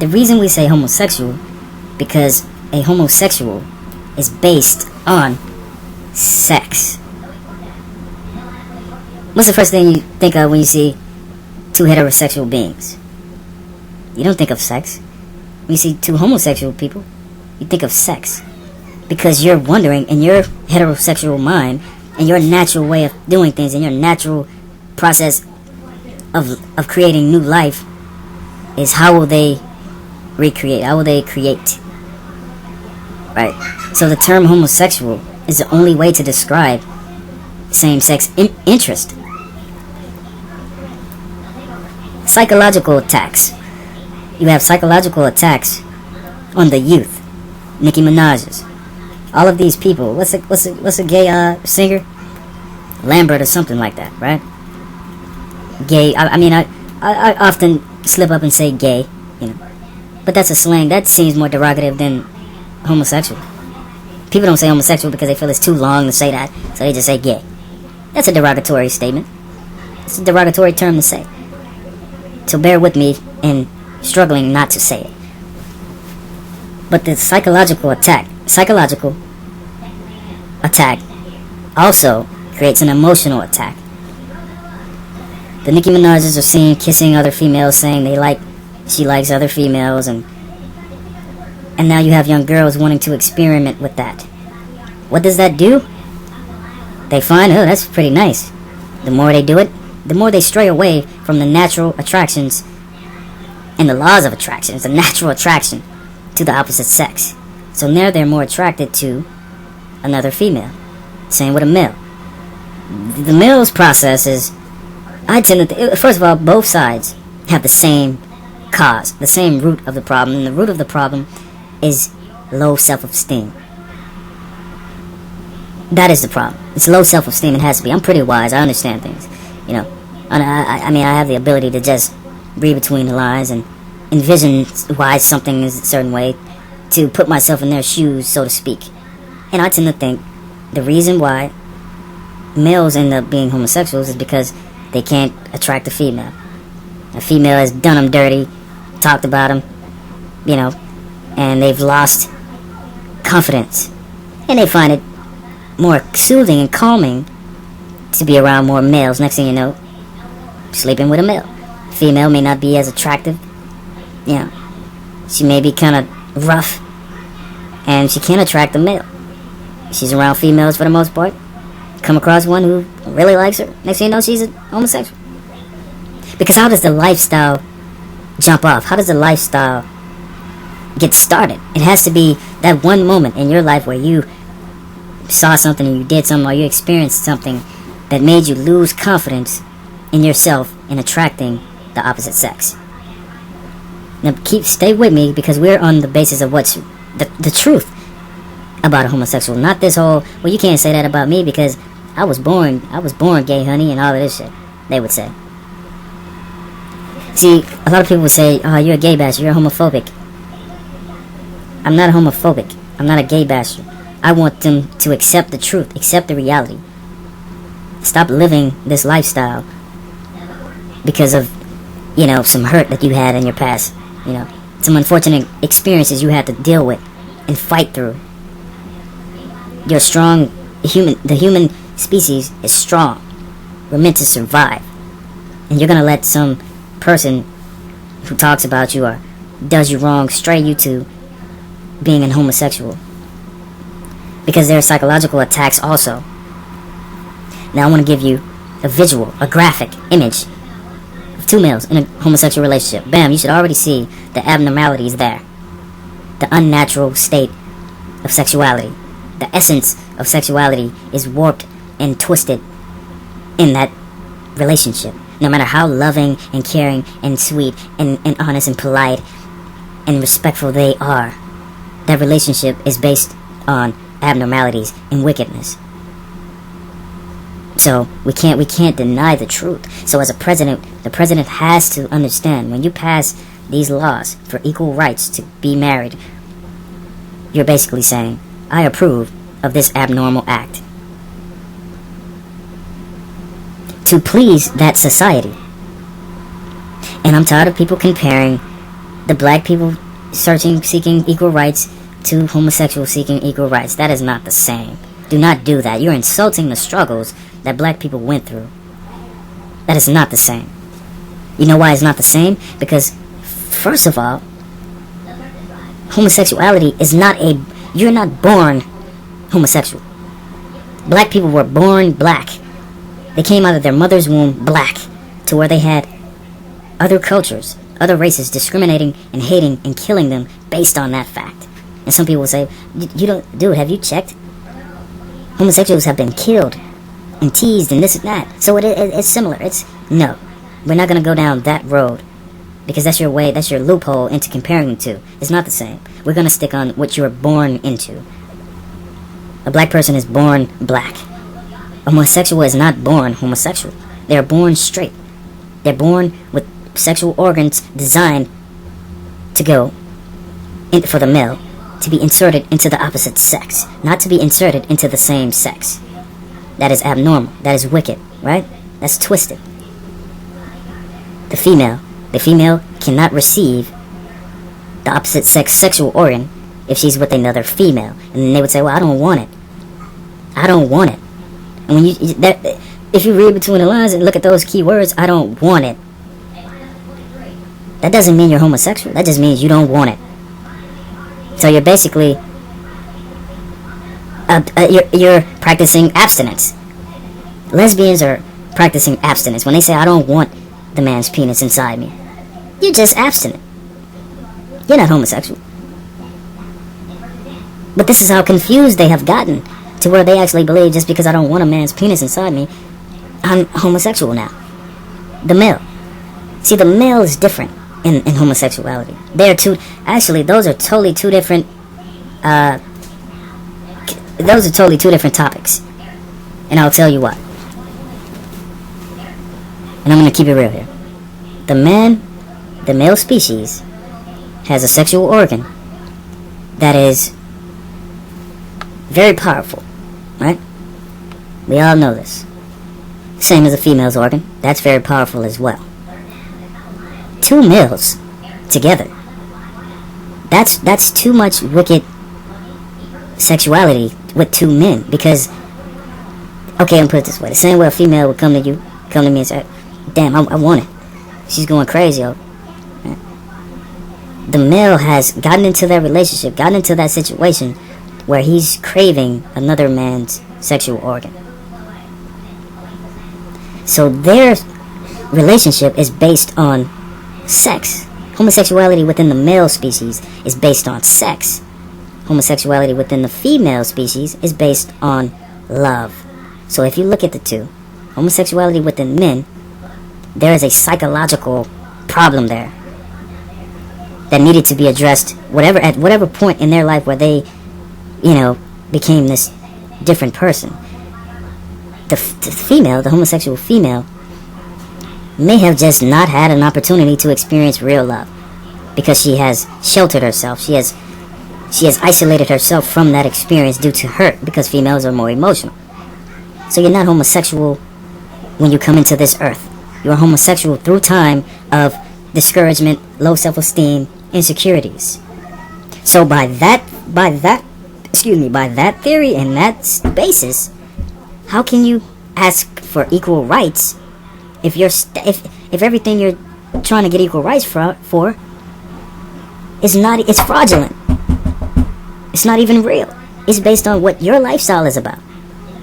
The reason we say homosexual, because a homosexual is based on sex. What's the first thing you think of when you see two heterosexual beings? You don't think of sex. When you see two homosexual people, you think of sex. Because you're wondering in your heterosexual mind, and your natural way of doing things, and your natural process of creating new life, is how will they recreate? How will they create? Right? So the term homosexual is the only way to describe same-sex interest. Psychological attacks. You have psychological attacks on the youth. Nicki Minaj's. All of these people. What's a gay singer? Lambert or something like that, right? Gay. I often slip up and say gay, but that's a slang. That seems more derogative than homosexual. People don't say homosexual because they feel it's too long to say that, so they just say gay. That's a derogatory statement. It's a derogatory term to say. So bear with me in struggling not to say it. But the psychological attack also creates an emotional attack. The Nicki Minaj's are seen kissing other females, saying she likes other females, and now you have young girls wanting to experiment with that. What does that do? They find, oh, that's pretty nice. The more they do it, the more they stray away from the natural attractions and the laws of attractions, the natural attraction to the opposite sex. So now they're more attracted to another female. Same with a male. The male's process is, I tend to first of all, both sides have the same cause, the same root of the problem, and the root of the problem is low self-esteem. That is the problem. It's low self-esteem. It has to be. I'm pretty wise. I understand things. I have the ability to just read between the lines and envision why something is a certain way, to put myself in their shoes, so to speak. And I tend to think the reason why males end up being homosexuals is because they can't attract a female. A female has done them dirty, talked about them, and they've lost confidence. And they find it more soothing and calming to be around more males. Next thing you know, sleeping with a male. Female may not be as attractive. She may be kind of rough, and she can't attract a male. She's around females for the most part. Come across one who really likes her. Next thing you know, she's a homosexual. Because how does the lifestyle jump off? How does the lifestyle get started? It has to be that one moment in your life where you saw something, or you did something, or you experienced something that made you lose confidence in yourself in attracting the opposite sex. Now stay with me, because we're on the basis of what's the truth about a homosexual. Not this whole, well, you can't say that about me because I was born gay, honey, and all of this shit, they would say. See, a lot of people would say, oh, you're a gay basher, you're homophobic. I'm not homophobic. I'm not a gay basher. I want them to accept the truth, accept the reality. Stop living this lifestyle because of, some hurt that you had in your past. Some unfortunate experiences you had to deal with and fight through. You're strong. The human species is strong. We're meant to survive. And you're going to let some person who talks about you or does you wrong stray you to being an homosexual. Because there are psychological attacks also. Now I want to give you a visual, a graphic image of two males in a homosexual relationship. Bam, you should already see the abnormalities there. The unnatural state of sexuality. The essence of sexuality is warped and twisted in that relationship. No matter how loving and caring and sweet and honest and polite and respectful they are, that relationship is based on abnormalities and wickedness. So we can't deny the truth. So as a president, the president has to understand, when you pass these laws for equal rights to be married, you're basically saying, I approve of this abnormal act. To please that society. And I'm tired of people comparing the black people seeking equal rights to homosexuals seeking equal rights. That is not the same. Do not do that. You're insulting the struggles that black people went through. That is not the same. You know why it's not the same? Because, first of all, homosexuality is not you're not born homosexual. Black people were born black. They came out of their mother's womb black, to where they had other cultures, other races discriminating and hating and killing them based on that fact. And some people will say, you don't, dude, have you checked? Homosexuals have been killed and teased and this and that. So it's similar. No, we're not going to go down that road, because that's your way, that's your loophole into comparing the two. It's not the same. We're going to stick on what you were born into. A black person is born black. A homosexual is not born homosexual. They are born straight. They're born with sexual organs designed to go for the male to be inserted into the opposite sex, not to be inserted into the same sex. That is abnormal. That is wicked, right? That's twisted. The female cannot receive the opposite sex sexual organ if she's with another female. And then they would say, well, I don't want it. I don't want it. And when if you read between the lines and look at those key words, I don't want it, that doesn't mean you're homosexual. That just means you don't want it. So you're basically you're practicing abstinence. Lesbians are practicing abstinence. When they say, I don't want the man's penis inside me, you're just abstinent. You're not homosexual. But this is how confused they have gotten, to where they actually believe just because I don't want a man's penis inside me, I'm homosexual now. The male. See, the male is different in homosexuality. They are those are totally two different topics. And I'll tell you what. And I'm going to keep it real here. The male species, has a sexual organ that is very powerful, right? We all know this. Same as a female's organ, that's very powerful as well. Two males together, that's too much wicked sexuality with two men. Because, okay, I'm put it this way: the same way a female would come to me and say, damn, I want it, she's going crazy, yo. The male has gotten into that relationship, gotten into that situation where he's craving another man's sexual organ. So their relationship is based on sex. Homosexuality within the male species is based on sex. Homosexuality within the female species is based on love. So if you look at the two, homosexuality within men, there is a psychological problem there that needed to be addressed at whatever point in their life where they, became this different person. The homosexual female, may have just not had an opportunity to experience real love, because she has sheltered herself. She has isolated herself from that experience due to hurt, because females are more emotional. So you're not homosexual when you come into this earth. You are homosexual through time of discouragement, low self-esteem, insecurities. So by that theory and that basis, how can you ask for equal rights if if everything you're trying to get equal rights for it's fraudulent? It's not even real. It's based on what your lifestyle is about.